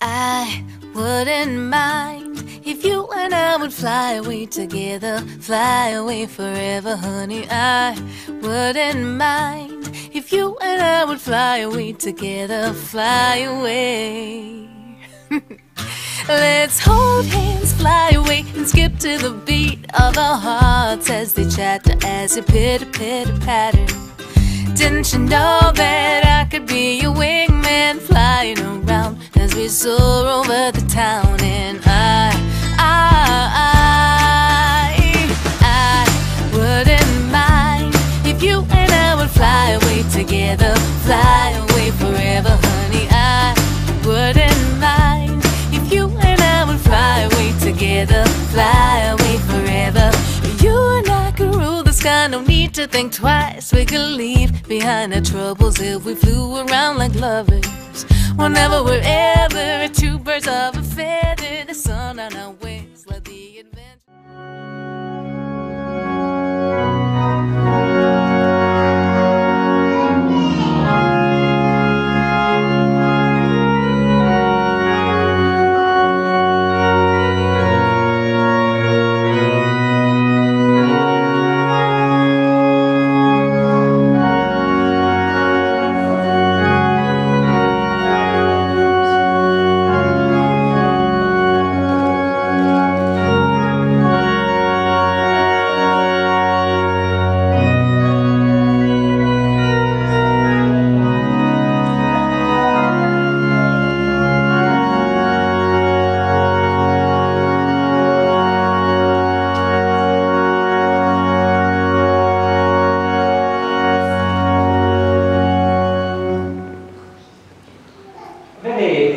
I wouldn't mind if you and I would fly away together, fly away forever, honey. I wouldn't mind if you and I would fly away together, fly away. Let's hold hands, fly away, and skip to the beat of our hearts as they chatter, as they pitter, pitter, patter. Didn't you know that I could be your wingman, flying around as we soar over the town? And I wouldn't mind if you and I would fly away together, fly away forever, honey. I wouldn't mind if you and I would fly away together, fly away forever. You and I could rule the sky, no need to think twice. We could leave behind our troubles if we flew around like lovers. Whenever, wherever, two birds of a feather, the sun on our wings, let the adventure.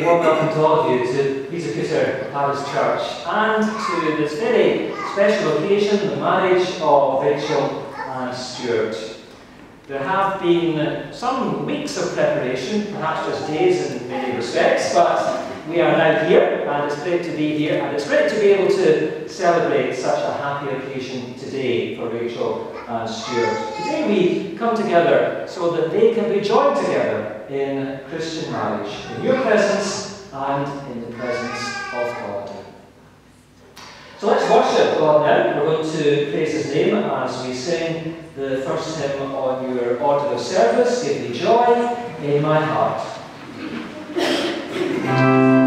Welcome to all of you to Peterculter Parish Church and to this very special occasion, the marriage of Rachael and Stuart. There have been some weeks of preparation, perhaps just days in many respects, but we are now here and it's great to be here and it's great to be able to celebrate such a happy occasion today for Rachael and Stuart. Today we come together so that they can be joined together in Christian marriage, in your presence and in the presence of God. So let's worship God now. We're going to praise His name as we sing the first hymn on your order of service, Give Me Joy in My Heart. Give me joy in my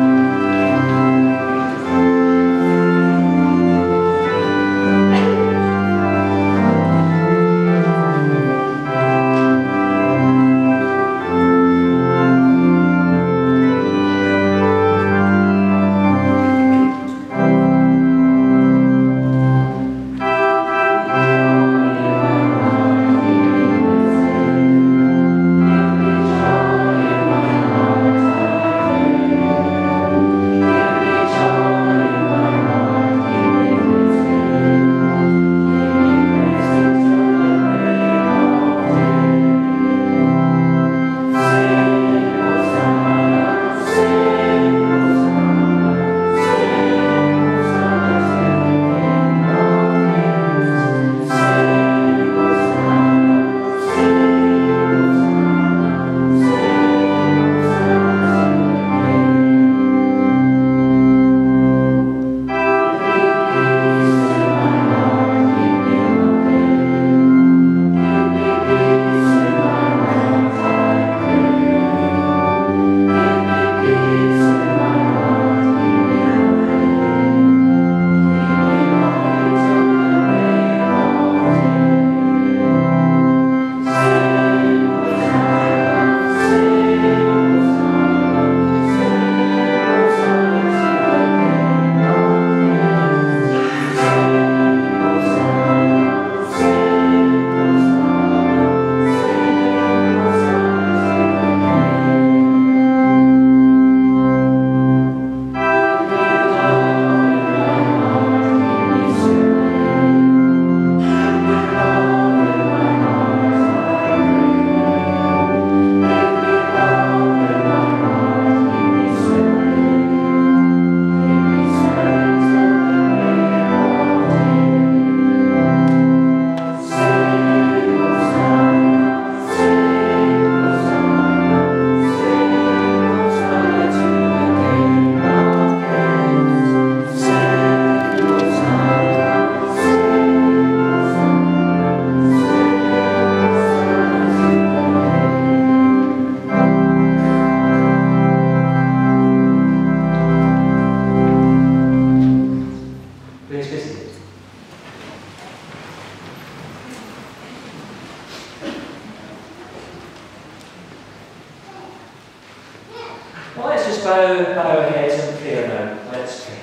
bow our heads in prayer now. Let's pray.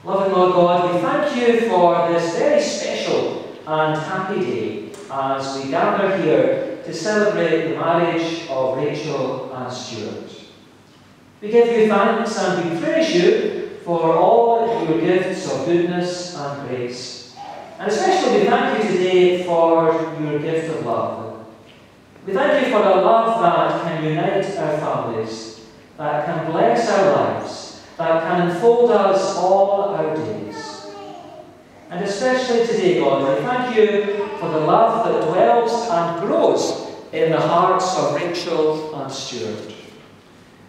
Loving Lord God, we thank you for this very special and happy day as we gather here to celebrate the marriage of Rachael and Stuart. We give you thanks and we praise you for all your gifts of goodness and grace. And especially we thank you today for your gift of love. We thank you for a love that can unite our families, that can bless our lives, that can enfold us all our days. And especially today, God, we thank you for the love that dwells and grows in the hearts of Rachael and Stuart.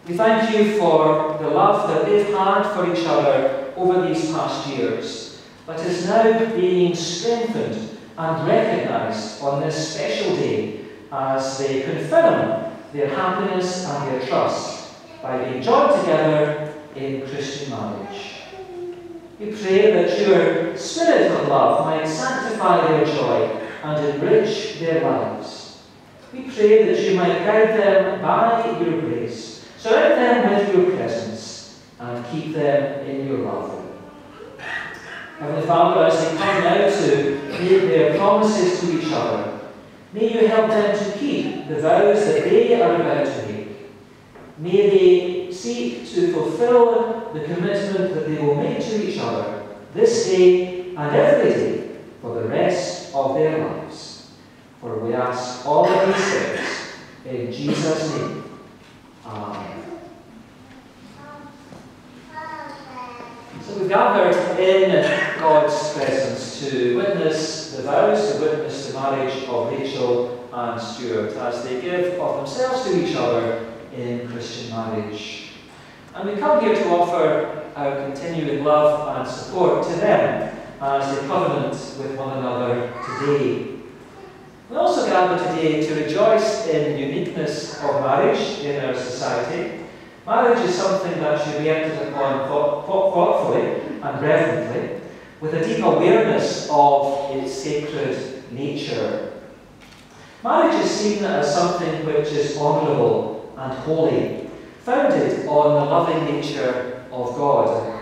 We thank you for the love that they've had for each other over these past years, but is now being strengthened and recognised on this special day as they confirm their happiness and their trust by being joined together in Christian marriage. We pray that your spirit of love might sanctify their joy and enrich their lives. We pray that you might guide them by your grace, surround them with your presence, and keep them in your love. Heavenly Father, as they come now to make their promises to each other, may you help them to keep the vows that they are about to make. May they seek to fulfill the commitment that they will make to each other this day and every day for the rest of their lives. For we ask all of these things in Jesus' name. Amen. So we've gathered in God's presence to witness the vows, to witness the marriage of Rachael and Stuart as they give of themselves to each other in Christian marriage. And we come here to offer our continuing love and support to them as they covenant with one another today. We also gather today to rejoice in the uniqueness of marriage in our society. Marriage is something that should be entered upon thoughtfully and reverently, with a deep awareness of its sacred nature. Marriage is seen as something which is honourable and holy, founded on the loving nature of God.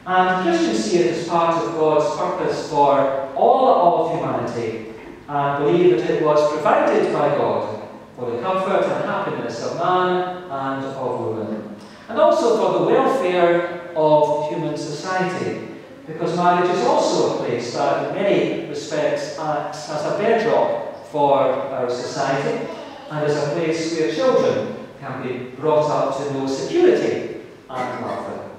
And Christians see it as part of God's purpose for all of humanity, and believe that it was provided by God for the comfort and happiness of man and of woman, and also for the welfare of human society, because marriage is also a place that in many respects acts as a bedrock for our society, and is a place where children can be brought up to know security and love.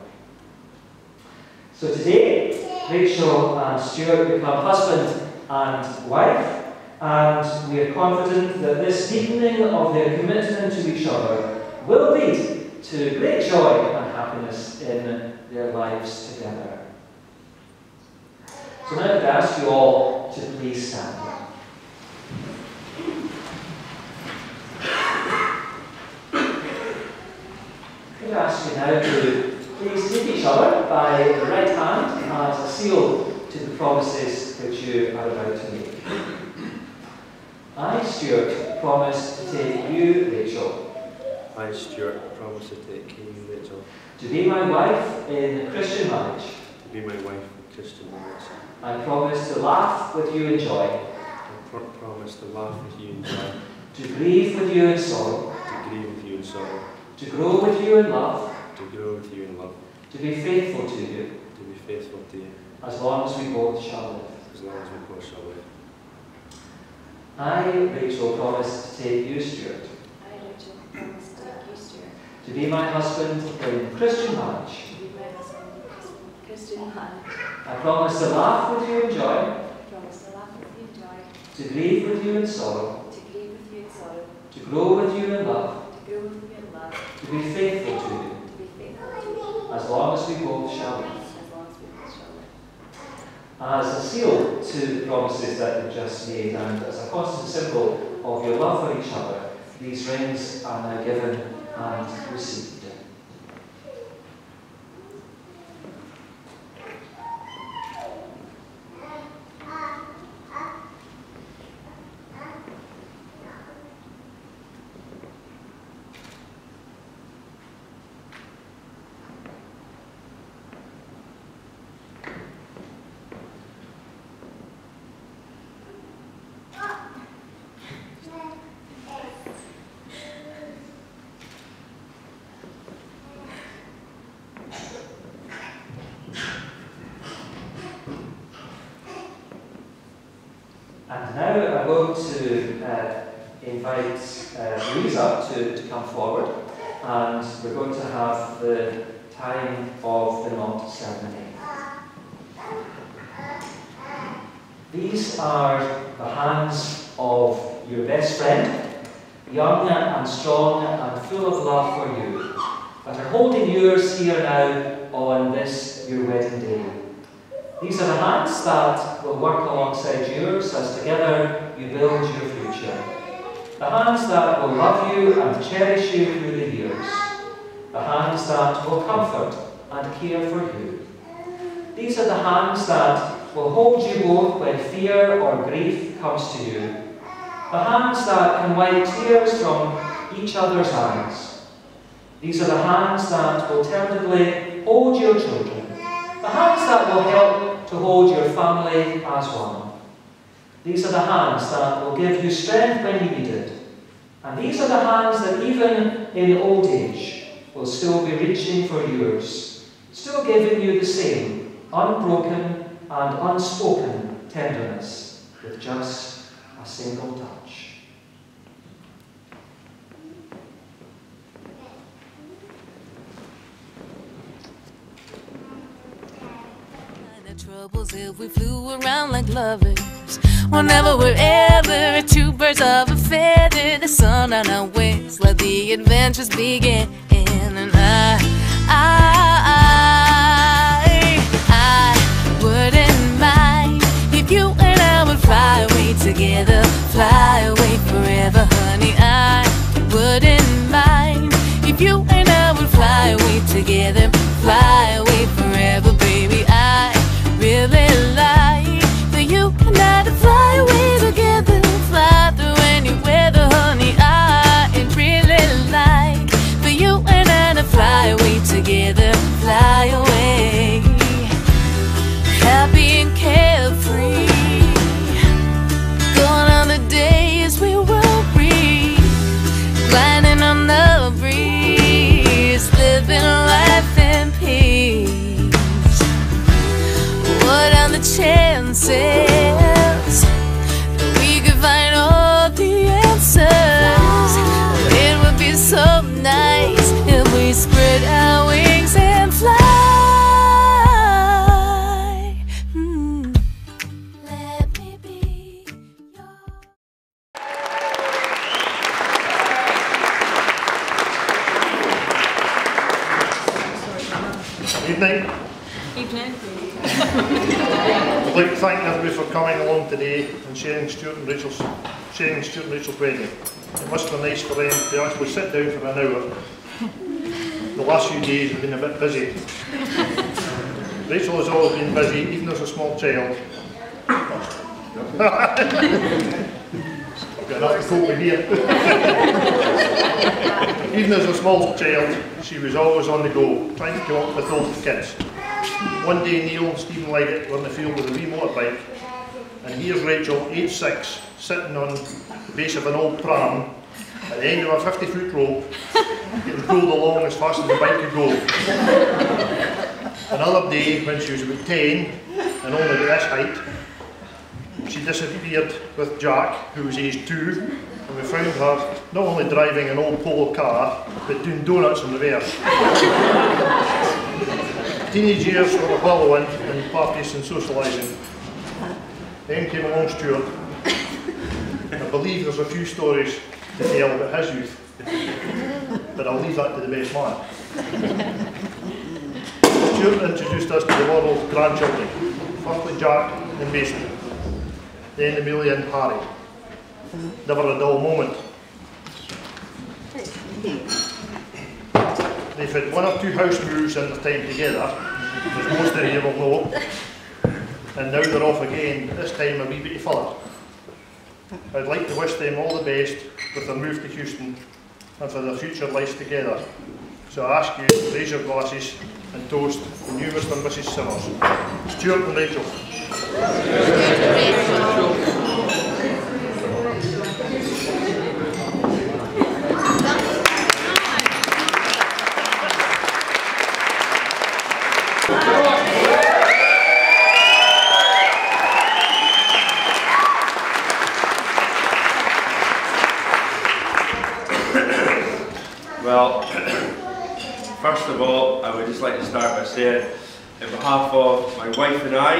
So today, Rachael and Stuart become husband and wife, and we are confident that this deepening of their commitment to each other will lead to great joy and happiness in their lives together. So now I'd ask you all to please stand. I'd ask you now to please take each other by the right hand as a seal to the promises which you are about to make. I, Stuart, promise to take you, Rachael. I, Stuart, promise to take you, Rachael. To be my wife in Christian marriage. To be my wife in Christian marriage. I promise to laugh with you in joy. I promise to laugh with you in joy. To grieve with you in sorrow. To grieve with you in sorrow. To grow with you in love. To grow with you in love. To be faithful to you. To be faithful to you. As long as we both shall live. As long as we both shall live. I, Rachael, promise to take you, Stuart. I, Rachael, promise to take you, Stuart. To be my husband in Christian marriage. To be my husband in Christian marriage. I promise to laugh with you in joy. I promise to laugh with you in joy. To grieve with you in sorrow. To grieve with you in sorrow. To grow with you in love. To grow with you in love. To be faithful to you. To be faithful to you. As long as we both shall live. As long as we both shall live. As a seal to the promises that you've just made, and as a constant symbol of your love for each other, these rings are now given and received. And now I'm going to invite Louise up to come forward, and we're going to have the time of the knot ceremony. These are the hands of your best friend, young and strong and full of love for you, that are holding yours here now on this, your wedding day. These are the hands that will work alongside yours as together you build your future. The hands that will love you and cherish you through the years. The hands that will comfort and care for you. These are the hands that will hold you both when fear or grief comes to you. The hands that can wipe tears from each other's eyes. These are the hands that will tentatively hold your children. The hands that will help to hold your family as one. These are the hands that will give you strength when you need it. And these are the hands that even in old age will still be reaching for yours, still giving you the same unbroken and unspoken tenderness with just a single touch. Troubles if we flew around like lovers. Whenever, wherever, two birds of a feather, the sun on our wings, let the adventures begin. And I wouldn't mind if you and I would fly away together, fly away forever, honey. I wouldn't mind if you and I would fly away together, fly away forever, baby. I really like for you and I to fly away together, fly through any weather, honey. I really like for you and I to fly away together, fly away, happy and carefree, going on the days we will breathe, gliding on the breeze, living life in peace. What are the chances that we could find all the answers? It would be so nice if we spread our wings and fly. Let me be your... Evening. Evening. I'd like to thank everybody for coming along today and sharing Stuart and Rachel's wedding. It must have been nice for them to actually sit down for an hour. The last few days have been a bit busy. Rachel has always been busy, even as a small child. I've got enough to cope with here. Even as a small child, she was always on the go, trying to come up with all the kids. One day Neil and Stephen Leggett were in the field with a wee motorbike, and here's Rachel, age 6, sitting on the base of an old pram at the end of a 50-foot rope, getting pulled along as fast as the bike could go. Another day, when she was about 10 and only about this height, she disappeared with Jack, who was age 2, and we found her not only driving an old polo car, but doing donuts in reverse. Teenage years were a whirlwind and parties and socialising. Then came along Stuart. I believe there's a few stories to tell about his youth, but I'll leave that to the best man. Stuart introduced us to the world of grandchildren. Firstly Jack and Mason, then Amelia and Harry. Never a dull moment. They've had 1 or 2 house moves in their time together, as most of you will know, and now they're off again, this time a wee bit further. I'd like to wish them all the best with their move to Houston and for their future lives together. So I ask you to raise your glasses and toast the new Mr. and Mrs. Simmers. Stuart and Rachel. First of all, I would just like to start by saying, on behalf of my wife and I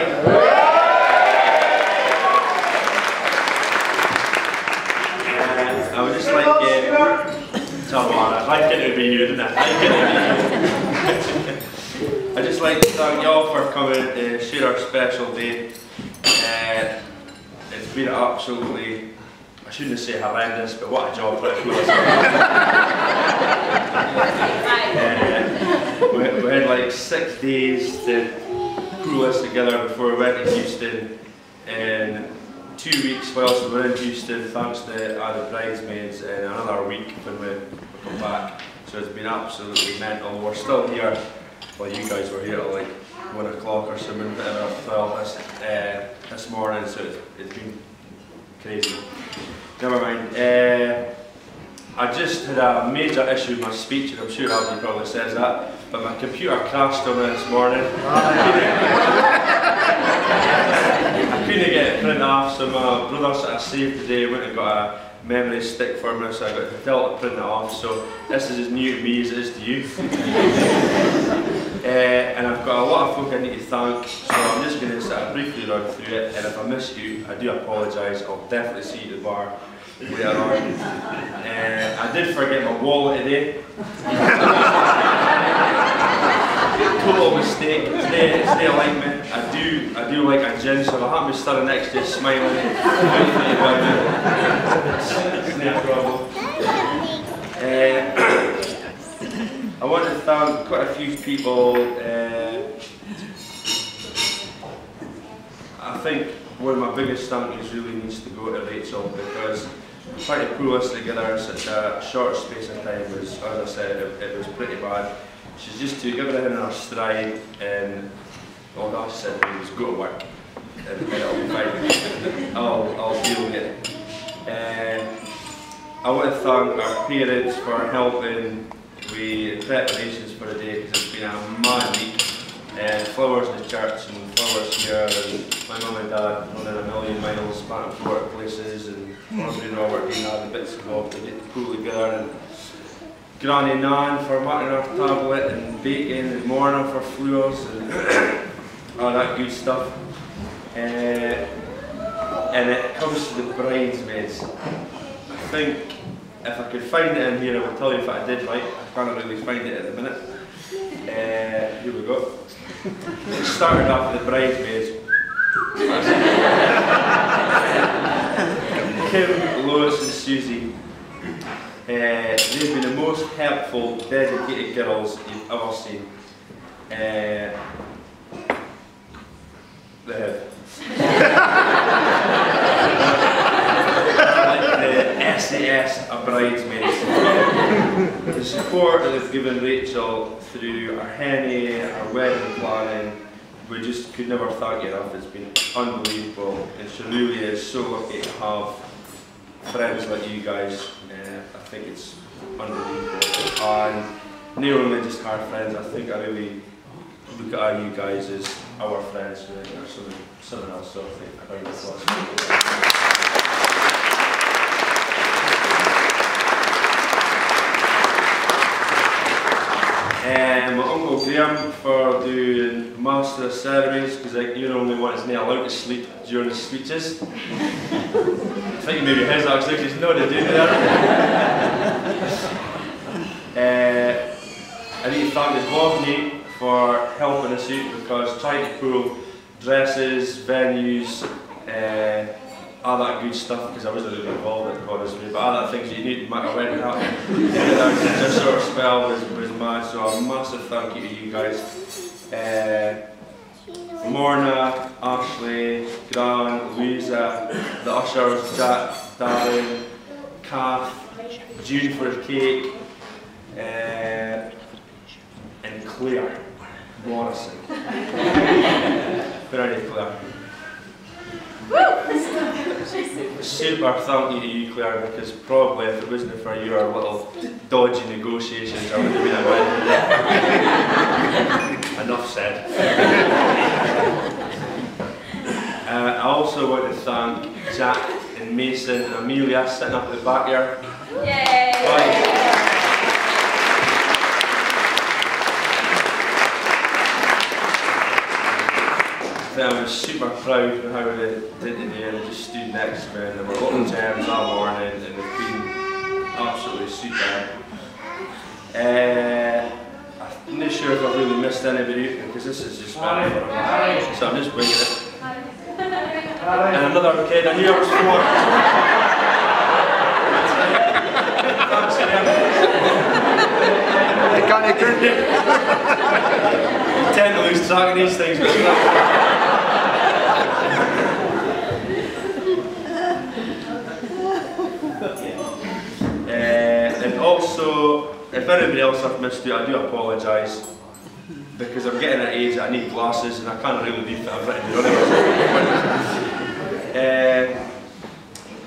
would just like I'd like it to be you, didn't I? I'd just like to thank y'all for coming to share our special day. It's been absolutely, I shouldn't say horrendous, but what a job for it was. We had like 6 days to pull this together before we went to Houston, and 2 weeks whilst we were in Houston, thanks to the bridesmaids, and another week when we come back. So it's been absolutely mental. We're still here, well, you guys were here at like 1 o'clock or something, but about 12 this morning, so it's been crazy. Never mind. I just had a major issue with my speech, and I'm sure Aldi probably says that, but my computer crashed on me this morning. I couldn't get it printed off, so my brother sort of saved the day, went and got a memory stick for me, so I got to tell to print it off. So this is as new to me as it is to you. And I've got a lot of folk I need to thank, so I'm just going to sort of briefly run through it, and if I miss you, I do apologise. I'll definitely see you at the bar later on. I did forget my wallet today. Total mistake. Stay like me. I do like a gin, so if I happen to stand next to you smiling, it's no problem. I want to thank quite a few people. I think one of my biggest thank yous really needs to go to Rachel, because trying to pull this together in such a short space of time was, as I said, it was pretty bad. She's just took everything in her stride, and all that she said to me was go to work, and it'll be fine. I'll deal with it. I want to thank our parents for helping with preparations for the day, because it's been a mad week. Flowers in the church and flowers here, and my mum and dad running a million miles back and forth places, and Rosemary and Robert doing all the bits involved to get the pool together, and Granny Nan for marking our tablet, and baking, and Morna for flowers, and all that good stuff. And it comes to the bridesmaids. I think if I could find it in here, I would tell you if I did right. I can't really find it at the minute. Here we go. It started off with the bridesmaids. Kim, Lois and Susie. They've been the most helpful, dedicated girls you've ever seen. They have. Like the SAS of bridesmaids. The support that they've given Rachel through our henny, our wedding planning, we just could never thank you enough. It's been unbelievable, and she really is so lucky to have friends like you guys. I think it's unbelievable. And not only just our friends, I think I really look at you guys as our friends, or someone else, so I think I bring this lots. My Uncle Graham for doing Master of Ceremonies, because you're the only one that's not allowed to sleep during the speeches. I think maybe his actually, because he's not to do that. I need to thank his Aboyne for helping us out, because trying to pull dresses, venues, all that good stuff, because I wasn't really involved in honestly, but all that things you need to make a wedding happen. That just sort of spell was mad, so a massive thank you to you guys. Morna, Ashley, Gran, Louisa, the ushers, Jack, Darren, Kath, June for the cake, and Claire Morrison. Where are you, Claire? Super thank you to you, Claire, because probably if it wasn't for your little dodgy negotiations, I wouldn't have been a wedding. Enough said. I also want to thank Jack and Mason and Amelia sitting up at the back here. Yay! was super proud of how they did today, and they just stood next to me, and they were little gems all morning, and they've been absolutely superb. I'm not sure if I've really missed anybody because this is just bad for me. So I'm just winging it. And another kid, I knew I was 4. Thanks, I can't agree. I tend to lose track of these things, but and also, if anybody else I've missed out, I do apologise, because I'm getting at age I need glasses and I can't really read that I've written down.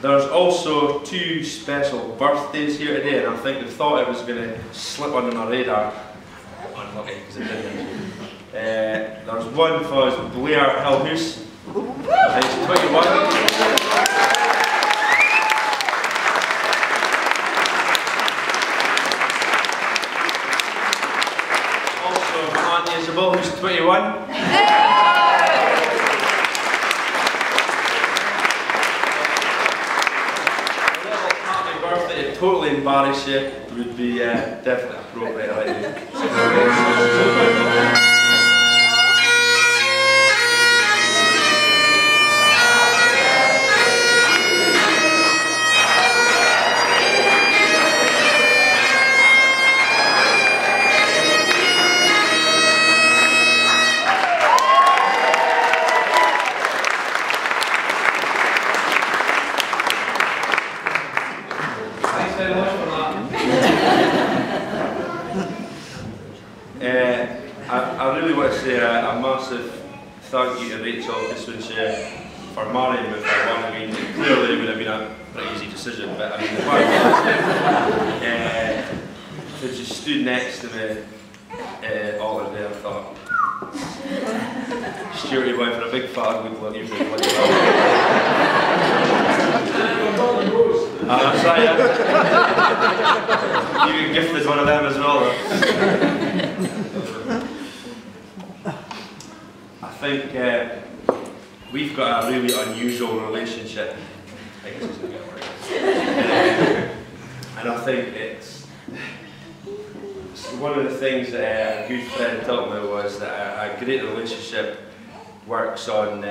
There's also 2 special birthdays here today, and I think they thought it was going to slip under my radar. Unlucky, because it didn't. There's one for Blair Hillhouse, he's 21. Isabel, who's 21. Happy birthday to totally embarrass you would be definitely appropriate, I think. I really want to say a massive thank you to Rachel for marrying me for one. I mean, clearly it would have been a pretty easy decision, but I mean, the fact that she stood next to me all the day, I thought, Stuart, you're going for a big fat good look, you've been looking at that's right, yeah. You get gifted one of them as well, though. I think we've got a really unusual relationship. I guess it's a good word. And I think it's one of the things that a good friend told me was that a great relationship works on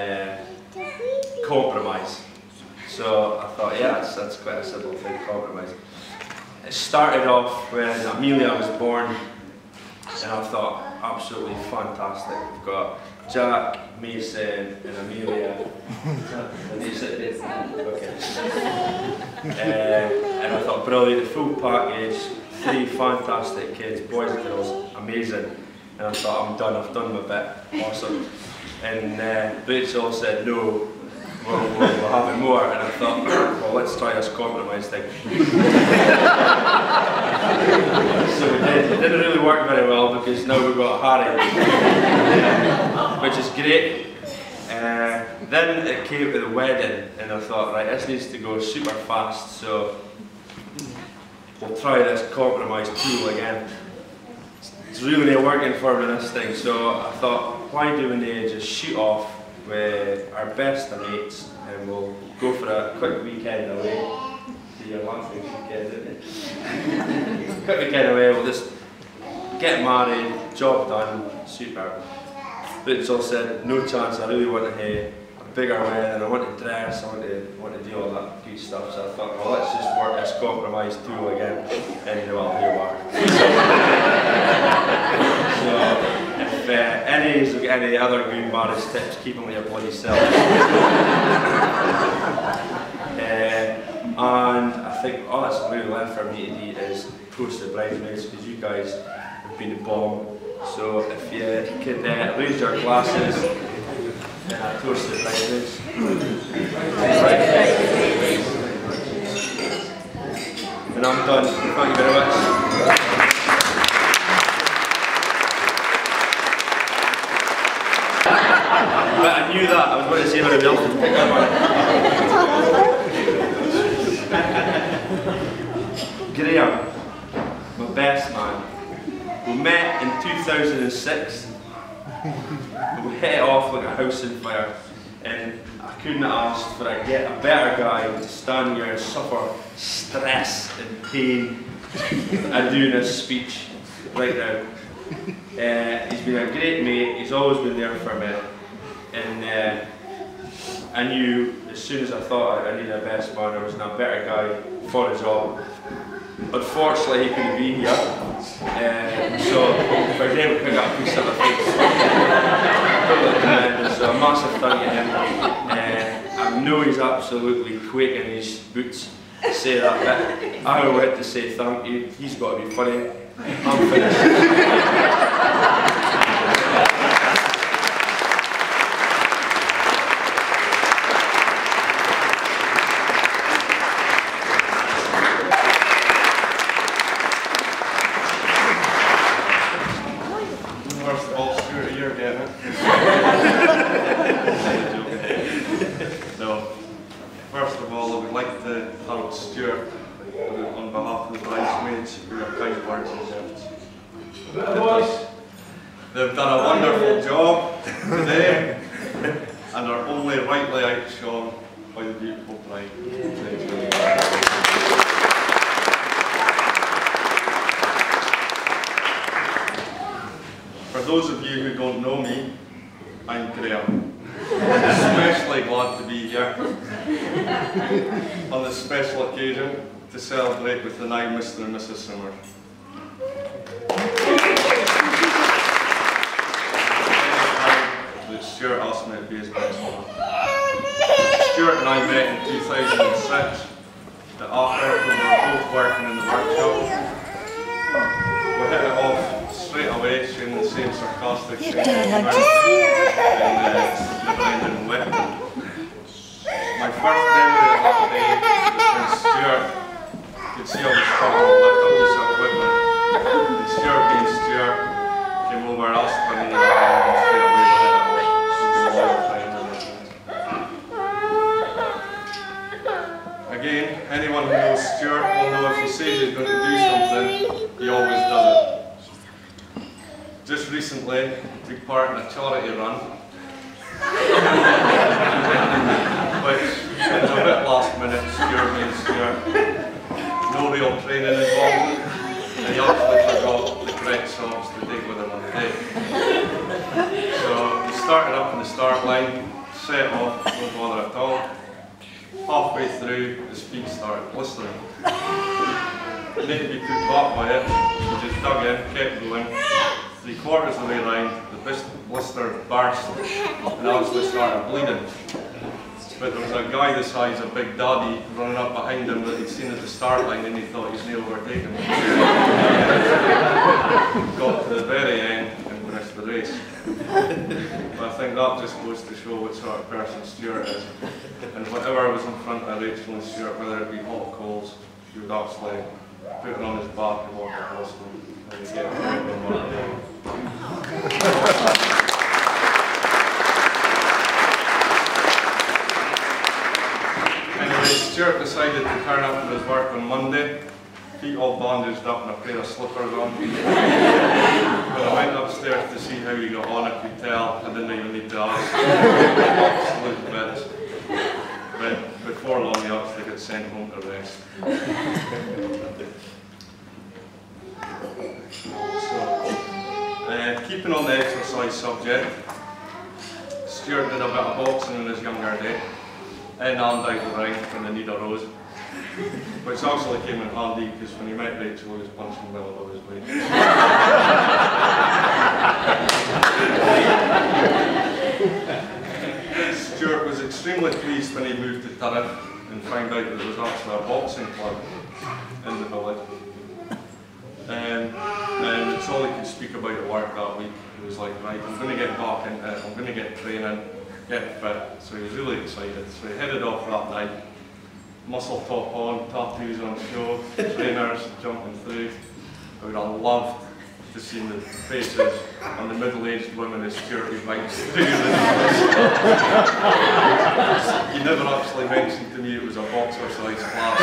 compromise. So I thought, yeah, that's quite a simple thing, compromise. It started off when Amelia was born, and I thought, absolutely fantastic. We've got Jack, Mason, and Amelia. Okay. And I thought, brilliant, the full package, 3 fantastic kids, boys and girls, amazing. And I thought, I'm done, I've done my bit, awesome. And Rachel said, no, we'll have it more. And I thought, well, let's try this compromise thing. So we did. It didn't really work very well because now we've got Harry, which is great. Then it came to the wedding, and I thought, right, this needs to go super fast, so we'll try this compromise tool again. It's really working for me, this thing, so I thought, why do we just shoot off with our best of mates, and we'll go for a quick weekend away. See, you're laughing weekend, isn't it? Quick weekend away, we'll just get married, job done, super. Rachel said, no chance, I really want to have a bigger wedding, I want to dress, I want to do all that good stuff. So I thought, well, let's just work this compromise tool again. And well, here we are. So if any of you get any other good marriage tips, keep them with your bloody self. And I think all that's really left for me to do is toast the bridesmaids, because you guys have been the bomb. So if you could raise your glasses and toast the bridesmaids. And I'm done. Thank you very much. But I knew that. I was going to say everybody else would pick up on it. Graham, my best man. We met in 2006. We hit off like a house on fire, and I couldn't have asked for a better guy to stand here and suffer stress and pain and doing his speech right now. He's been a great mate, he's always been there for me, and I knew as soon as I thought I needed a best man, there wasn't a better guy for the job. Unfortunately, he couldn't be here, so for him to pick up a piece of the face, so a massive thank you to him. I know he's absolutely quaking in his boots to say that, but I wanted to say thank you. He's got to be funny. I'm finished. First of all, Stuart, you're getting it. No. First of all, I would like to thank Stuart on behalf of the bridesmaids for your kind words and gifts. They've done a wonderful job today and are only rightly outshone by the beautiful bride. For those of you who don't know me, I'm Graham. Especially glad to be here on this special occasion to celebrate with the now Mr. and Mrs. Simmer. That Stuart asked me to be his best man. Stuart and I met in 2006 at Arthur when we were both working in the workshop. We hit it off straight away, sharing the same sarcastic things and never ending wit. My first memory of that day was when Stuart could see I was struggling to lift up this equipment. And Stuart being Stuart came over, asked for me to help, and straight away we hit it off. We've been loyal friends ever since. Again, anyone who knows Stuart will know if he says he's going to do something, he always does it. Just recently, we took part in a charity run, which was a bit last minute, Stuart being Stuart. No real training involved, and he actually forgot the correct socks to take with him on the day. So we started up in the start line, set off, no bother at all. Halfway through, his feet started blistering. He needed to be put back by it, we just dug in, kept going. 3/4 of the way round, the blister burst and actually started bleeding. But there was a guy the size of Big Daddy running up behind him that he'd seen at the start line and he thought he's nearly overtaken him. Got to the very end and finished the race. But I think that just goes to show what sort of person Stuart is. And whatever was in front of Rachael and Stuart, whether it be hot or coals, he would actually put it on his back and walk across them. And he'd get it on one day. Anyway, Stuart decided to turn up for his work on Monday, feet all bandaged up and a pair of slippers on. When I went upstairs to see how he got on, I could tell I didn't even need to ask. Absolute bits. But before long, he actually got sent home to rest. So, keeping on the exercise subject, Stuart did a bit of boxing in his younger day, in and out the ring when the need arose, which actually came in handy because when he met Rachael, he was punching well above his weight. Stuart was extremely pleased when he moved to Turriff and found out that there was actually a boxing club in the village. And it's all he could speak about at work that week. He was like, right, I'm going to get back into it, I'm going to get training, get fit. So he was really excited. So he headed off that night, muscle top on, tattoos on show, trainers jumping through. I would have loved to see the faces on the middle-aged women as security bikes doing this. He never actually mentioned to me it was a boxer-sized class.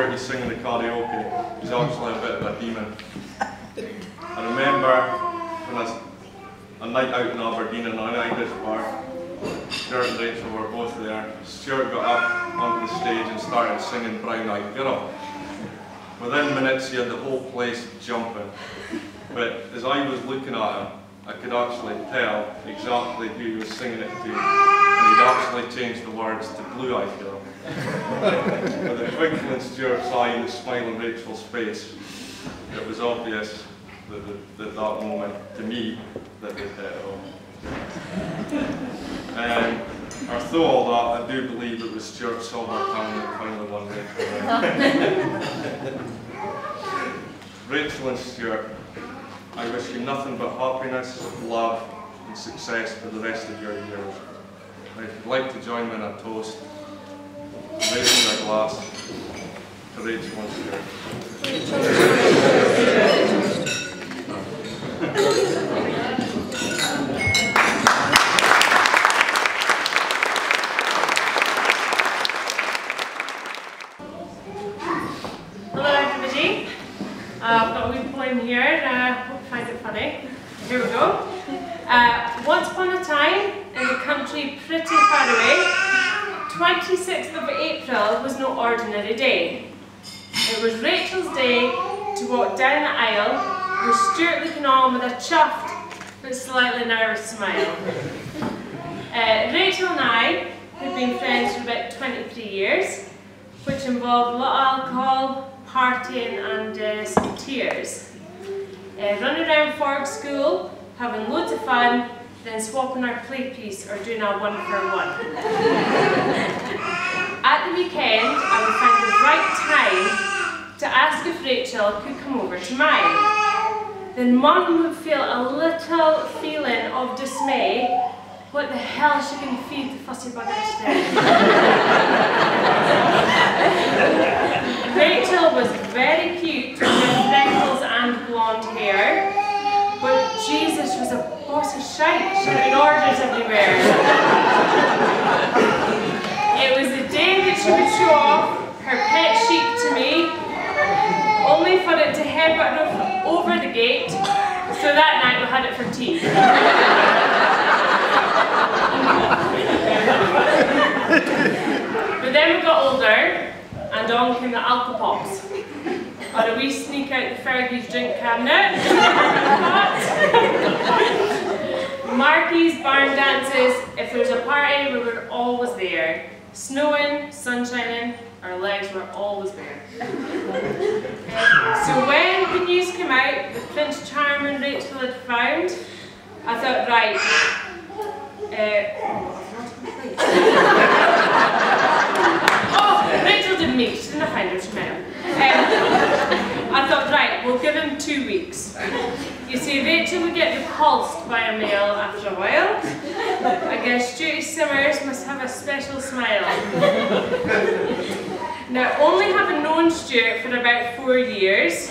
Stuart, he's singing the karaoke. He's actually a bit of a demon. I remember when I was a night out in Aberdeen in an Irish bar, Stuart and Rachel were both there. Stuart got up onto the stage and started singing Brown Eyed Girl. Within minutes he had the whole place jumping. But as I was looking at him, I could actually tell exactly who he was singing it to. And he'd actually changed the words to Blue Eyed Girl. With the twinkle in Stuart's eye and the smile on Rachel's face, it was obvious that moment, to me, that they'd hit it home. Or through all that, I do believe it was Stuart's silver tongue that finally won Rachel. Rachel and Stuart, I wish you nothing but happiness, love, and success for the rest of your years. And if you'd like to join me in a toast, raising a glass to Rachel and Stuart. Hello everybody. I've got a wee poem here and I hope you find it funny. Here we go. Once upon a time, in the country pretty far away, 26th of April was no ordinary day. It was Rachel's day to walk down the aisle with Stuart looking on with a chuffed but slightly nervous smile. Rachel and I had been friends for about 23 years, which involved a lot of alcohol, partying and some tears. Running around Fork School, having loads of fun, then swapping our play piece or doing a one-for-one. At the weekend, I would find the right time to ask if Rachel could come over to mine. Then Mum would feel a little feeling of dismay. What the hell is she going to feed the fussy bugger today? Rachel was very cute with freckles and blonde hair, but Jesus was a boss of shite, shouting orders everywhere. It was the day that she would show off her pet sheep to me, only for it to headbutt over the gate, so that night we had it for tea. But then we got older, and on came the alcopops. Or a wee sneak out the Fergie's drink cabinet. Marquees, barn dances. If there was a party, we were always there. Snowing, sun shining, our legs were always bare. So when the news came out that Prince Charming Rachel had found, I thought, right, oh, Rachel didn't meet, she didn't find her, she met him. I thought, right, we'll give him 2 weeks. You see, Rachel would get repulsed by a male after a while. I guess Stuart Simmers must have a special smile. Now, only having known Stuart for about 4 years,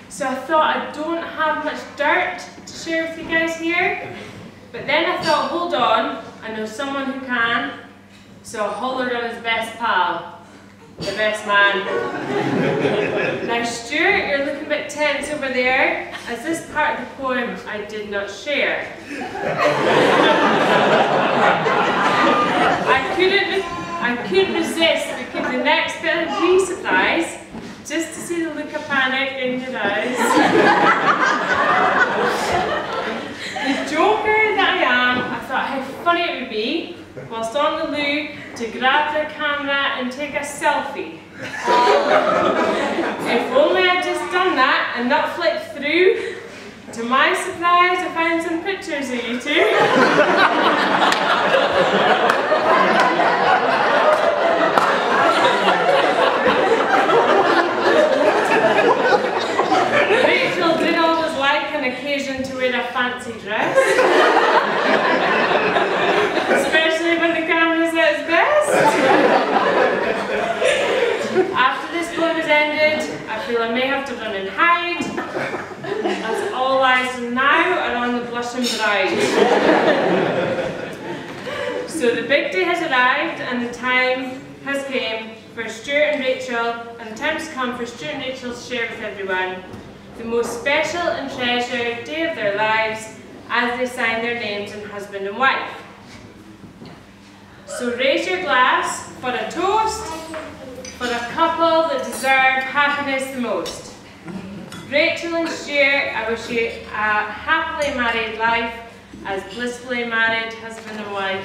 so I thought I don't have much dirt to share with you guys here. But then I thought, hold on, I know someone who can. So I hollered on his best pal, the best man. Now Stuart, you're looking a bit tense over there, as this part of the poem I did not share. I couldn't resist because the next bit would be surprise, just to see the look of panic in your eyes. The joker that I am, I thought how funny it would be, whilst on the loo, to grab the camera and take a selfie. If only I'd just done that and not flipped through. To my surprise, I found some pictures of you two. Rachel did always like an occasion to wear a fancy dress. Especially when the camera's at its best. After this poem is ended, I feel I may have to run and hide, as all eyes now are on the blushing bride. So the big day has arrived and the time has came for for Stuart and Rachel, and the time has come for Stuart and Rachel to share with everyone the most special and treasured day of their lives as they sign their names in husband and wife. So raise your glass for a toast for a couple that deserve happiness the most. Rachel and Stuart, I wish you a happily married life as blissfully married husband and wife.